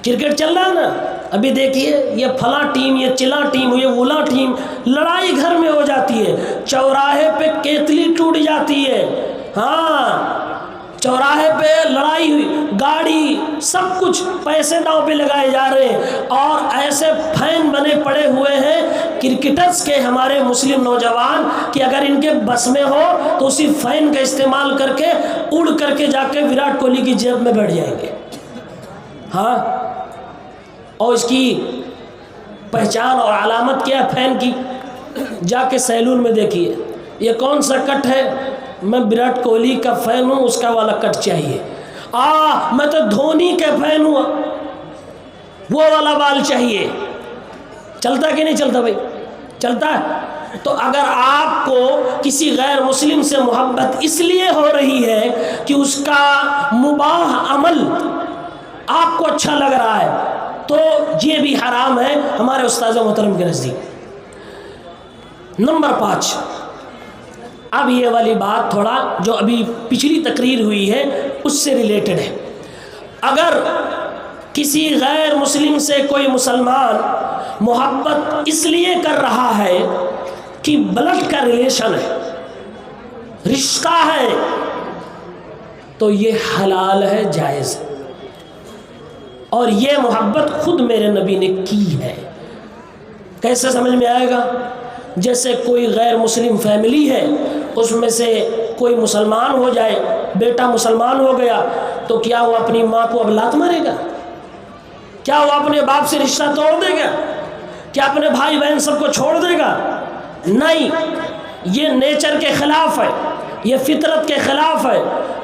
کرکٹ چل رہا ہے نا، ابھی دیکھیے یہ پھلاں ٹیم، یہ چلا ٹیم، یہ ولا ٹیم، لڑائی گھر میں ہو جاتی ہے، چوراہے پہ کیتلی ٹوٹ جاتی ہے، ہاں چوراہے پہ لڑائی ہوئی، گاڑی سب کچھ پیسے داؤں پہ لگائے جا رہے ہیں، اور ایسے فین بنے پڑے ہوئے ہیں کرکٹرز کے ہمارے مسلم نوجوان کہ اگر ان کے بس میں ہو تو اسی فین کا استعمال کر کے اڑ کر کے جا کے وراٹ کوہلی کی جیب میں بیٹھ جائیں گے۔ ہاں، اور اس کی پہچان اور علامت کیا ہے فین کی؟ جا کے سیلون میں دیکھیے یہ کون سا کٹ ہے، میں وراٹ کوہلی کا فین ہوں، اس کا والا کٹ چاہیے۔ میں تو دھونی کے فین ہوں، وہ والا بال چاہیے۔ چلتا کہ نہیں چلتا بھائی؟ چلتا ہے۔ تو اگر آپ کو کسی غیر مسلم سے محبت اس لیے ہو رہی ہے کہ اس کا مباح عمل آپ کو اچھا لگ رہا ہے تو یہ بھی حرام ہے ہمارے استاذ محترم کے نزدیک۔ نمبر 5، اب یہ والی بات تھوڑا جو ابھی پچھلی تقریر ہوئی ہے اس سے ریلیٹڈ ہے۔ اگر کسی غیر مسلم سے کوئی مسلمان محبت اس لیے کر رہا ہے کہ بلڈ کا ریلیشن ہے، رشتہ ہے، تو یہ حلال ہے، جائز ہے، اور یہ محبت خود میرے نبی نے کی ہے۔ کیسے سمجھ میں آئے گا؟ جیسے کوئی غیر مسلم فیملی ہے، اس میں سے کوئی مسلمان ہو جائے، بیٹا مسلمان ہو گیا، تو کیا وہ اپنی ماں کو اب لات مارے گا؟ کیا وہ اپنے باپ سے رشتہ توڑ دے گا؟ کیا اپنے بھائی بہن سب کو چھوڑ دے گا؟ نہیں، یہ نیچر کے خلاف ہے، یہ فطرت کے خلاف ہے،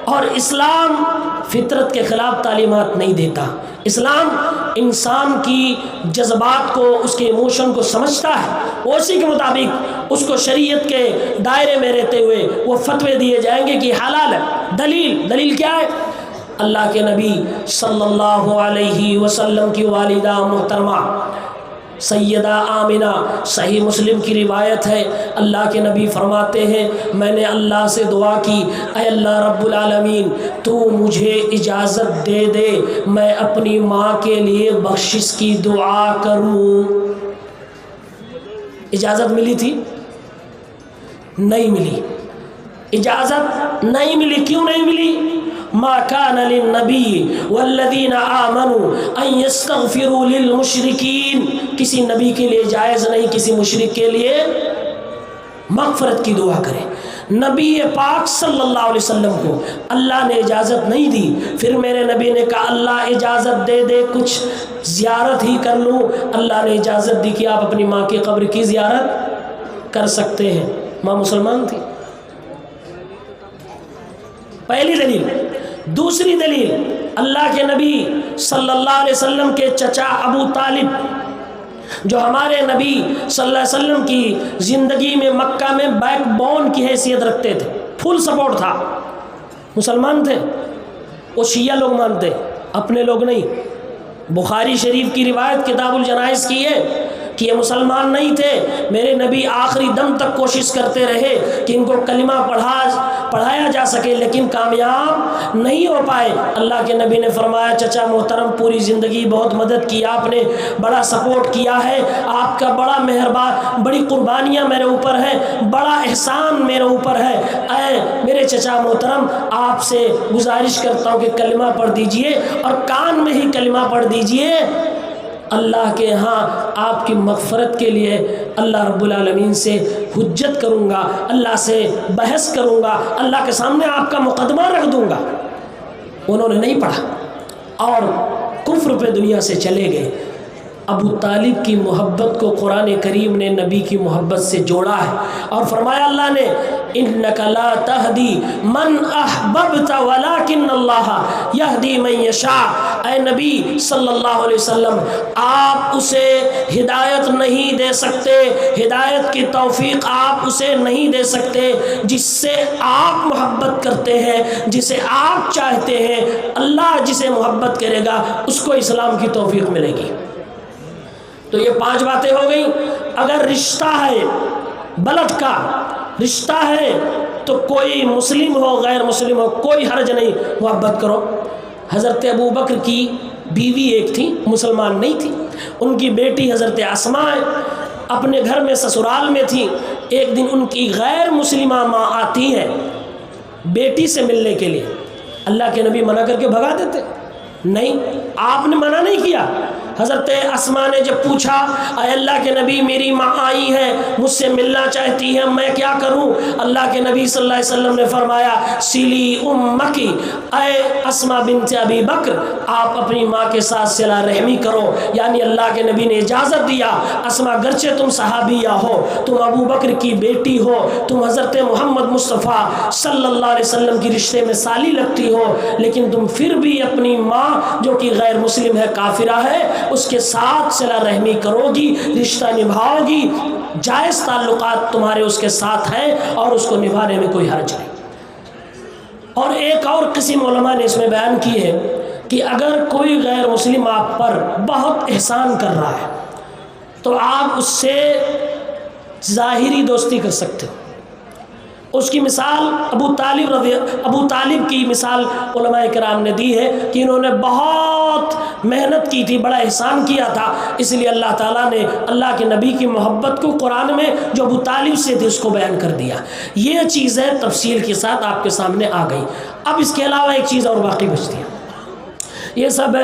اور اسلام فطرت کے خلاف تعلیمات نہیں دیتا۔ اسلام انسان کی جذبات کو، اس کے ایموشن کو سمجھتا ہے، اسی کے مطابق اس کو شریعت کے دائرے میں رہتے ہوئے وہ فتوے دیے جائیں گے کہ حلال ہے۔ دلیل کیا ہے؟ اللہ کے نبی صلی اللہ علیہ وسلم کی والدہ محترمہ سیدہ آمنہ، صحیح مسلم کی روایت ہے، اللہ کے نبی فرماتے ہیں میں نے اللہ سے دعا کی، اے اللہ رب العالمین تو مجھے اجازت دے دے میں اپنی ماں کے لیے بخشش کی دعا کروں۔ اجازت ملی تھی؟ نہیں ملی، اجازت نہیں ملی۔ کیوں نہیں ملی؟ ما كان للنبي والذين آمنوا ان يستغفروا للمشركين، کسی نبی کے لیے جائز نہیں کسی مشرک کے لیے مغفرت کی دعا کرے۔ نبی پاک صلی اللہ علیہ وسلم کو اللہ نے اجازت نہیں دی، پھر میرے نبی نے کہا اللہ اجازت دے دے کچھ زیارت ہی کر لوں، اللہ نے اجازت دی کہ آپ اپنی ماں کی قبر کی زیارت کر سکتے ہیں۔ ماں مسلمان تھی، پہلی دلیل۔ دوسری دلیل، اللہ کے نبی صلی اللہ علیہ وسلم کے چچا ابو طالب، جو ہمارے نبی صلی اللہ علیہ وسلم کی زندگی میں مکہ میں بیک بون کی حیثیت رکھتے تھے، فل سپورٹ تھا، مسلمان تھے، وہ شیعہ لوگ مانتے، اپنے لوگ نہیں۔ بخاری شریف کی روایت کتاب الجنائز کی ہے کہ یہ مسلمان نہیں تھے، میرے نبی آخری دم تک کوشش کرتے رہے کہ ان کو کلمہ پڑھایا جا سکے، لیکن کامیاب نہیں ہو پائے۔ اللہ کے نبی نے فرمایا چچا محترم پوری زندگی بہت مدد کی آپ نے، بڑا سپورٹ کیا ہے، آپ کا بڑا مہربان، بڑی قربانیاں میرے اوپر ہیں، بڑا احسان میرے اوپر ہے، اے میرے چچا محترم آپ سے گزارش کرتا ہوں کہ کلمہ پڑھ دیجئے، اور کان میں ہی کلمہ پڑھ دیجئے، اللہ کے ہاں آپ کی مغفرت کے لیے اللہ رب العالمین سے حجت کروں گا، اللہ سے بحث کروں گا، اللہ کے سامنے آپ کا مقدمہ رکھ دوں گا۔ انہوں نے نہیں پڑھا اور کفر پہ دنیا سے چلے گئے۔ ابو طالب کی محبت کو قرآن کریم نے نبی کی محبت سے جوڑا ہے، اور فرمایا اللہ نے انک لا تہدی من احببت ولکن اللہ یہدی من یشاء، اے نبی صلی اللہ علیہ وسلم آپ اسے ہدایت نہیں دے سکتے، ہدایت کی توفیق آپ اسے نہیں دے سکتے، جس سے آپ محبت کرتے ہیں، جسے آپ چاہتے ہیں، اللہ جسے محبت کرے گا اس کو اسلام کی توفیق ملے گی۔ تو یہ 5 باتیں ہو گئیں۔ اگر رشتہ ہے، بلد کا رشتہ ہے، تو کوئی مسلم ہو غیر مسلم ہو کوئی حرج نہیں، محبت کرو۔ حضرت ابو بکر کی بیوی ایک تھی، مسلمان نہیں تھی، ان کی بیٹی حضرت اسماء اپنے گھر میں سسرال میں تھی۔ ایک دن ان کی غیر مسلمہ ماں آتی ہے بیٹی سے ملنے کے لیے، اللہ کے نبی منع کر کے بھگا دیتے؟ نہیں، آپ نے منع نہیں کیا۔ حضرت اسماء نے جب پوچھا اے اللہ کے نبی میری ماں آئی ہے مجھ سے ملنا چاہتی ہے میں کیا کروں، اللہ کے نبی صلی اللہ علیہ وسلم نے فرمایا سلی امکی، اے اسماء بنت ابی بکر آپ اپنی ماں کے ساتھ صلہ رحمی کرو۔ یعنی اللہ کے نبی نے اجازت دیا، اسماء گرچہ تم صحابیہ ہو، تم ابو بکر کی بیٹی ہو، تم حضرت محمد مصطفیٰ صلی اللہ علیہ وسلم کی رشتے میں سالی لگتی ہو، لیکن تم پھر بھی اپنی ماں جو کہ غیر مسلم ہے، کافرہ ہے، اس کے ساتھ صلہ رحمی کرو گی، رشتہ نبھاؤ گی، جائز تعلقات تمہارے اس کے ساتھ ہیں اور اس کو نبھانے میں کوئی حرج نہیں۔ اور ایک اور قسم علماء نے اس میں بیان کی ہے کہ اگر کوئی غیر مسلم آپ پر بہت احسان کر رہا ہے تو آپ اس سے ظاہری دوستی کر سکتے ہو۔ اس کی مثال ابو طالب کی مثال علماء کرام نے دی ہے کہ انہوں نے بہت محنت کی تھی، بڑا احسان کیا تھا، اس لیے اللہ تعالیٰ نے اللہ کے نبی کی محبت کو قرآن میں جو ابو طالب سے تھی اس کو بیان کر دیا۔ یہ چیزیں تفصیل کے ساتھ آپ کے سامنے آ گئی۔ اب اس کے علاوہ ایک چیز اور باقی بچتی ہے، یہ سب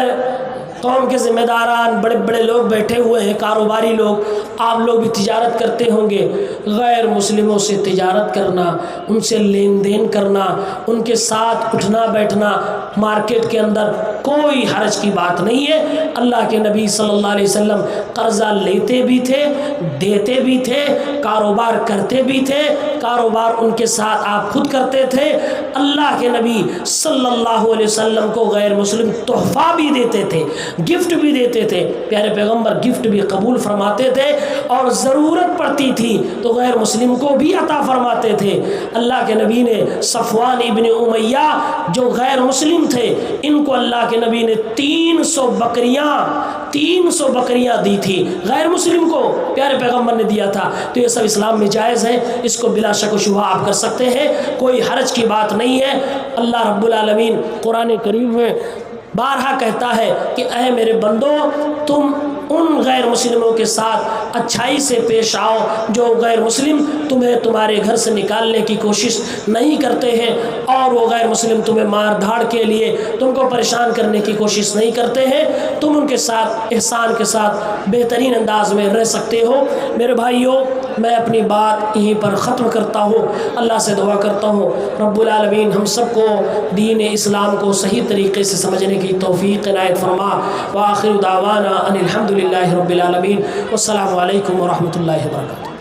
قوم کے ذمہ داران بڑے بڑے لوگ بیٹھے ہوئے ہیں، کاروباری لوگ، آپ لوگ بھی تجارت کرتے ہوں گے، غیر مسلموں سے تجارت کرنا، ان سے لین دین کرنا، ان کے ساتھ اٹھنا بیٹھنا مارکیٹ کے اندر کوئی حرج کی بات نہیں ہے۔ اللہ کے نبی صلی اللہ علیہ وسلم قرضہ لیتے بھی تھے، دیتے بھی تھے، کاروبار کرتے بھی تھے، کاروبار ان کے ساتھ آپ خود کرتے تھے۔ اللہ کے نبی صلی اللہ علیہ وسلم کو غیر مسلم تحفہ بھی دیتے تھے، گفٹ بھی دیتے تھے، پیارے پیغمبر گفٹ بھی قبول فرماتے تھے، اور ضرورت پڑتی تھی تو غیر مسلم کو بھی عطا فرماتے تھے۔ اللہ کے نبی نے صفوان ابن امیہ جو غیر مسلم تھے، ان کو اللہ کے نبی نے 300 بکریاں دی تھی، غیر مسلم کو پیارے پیغمبر نے دیا تھا۔ تو یہ سب اسلام میں جائز ہے، اس کو بلا شک و شبہ آپ کر سکتے ہیں، کوئی حرج کی بات نہیں ہے۔ اللہ رب العالمین قرآن کریم میں بارہا کہتا ہے کہ اے میرے بندو تم ان غیر مسلموں کے ساتھ اچھائی سے پیش آؤ جو غیر مسلم تمہیں تمہارے گھر سے نکالنے کی کوشش نہیں کرتے ہیں، اور وہ غیر مسلم تمہیں مار دھاڑ کے لیے تم کو پریشان کرنے کی کوشش نہیں کرتے ہیں، تم ان کے ساتھ احسان کے ساتھ بہترین انداز میں رہ سکتے ہو۔ میرے بھائیوں، میں اپنی بات یہیں پر ختم کرتا ہوں، اللہ سے دعا کرتا ہوں رب العالمین ہم سب کو دین اسلام کو صحیح طریقے سے سمجھنے کی توفیق عنایت فرما۔ وآخر دعوانا ان الحمد للہ رب العالمین، والسلام علیکم ورحمۃ اللہ وبرکاتہ۔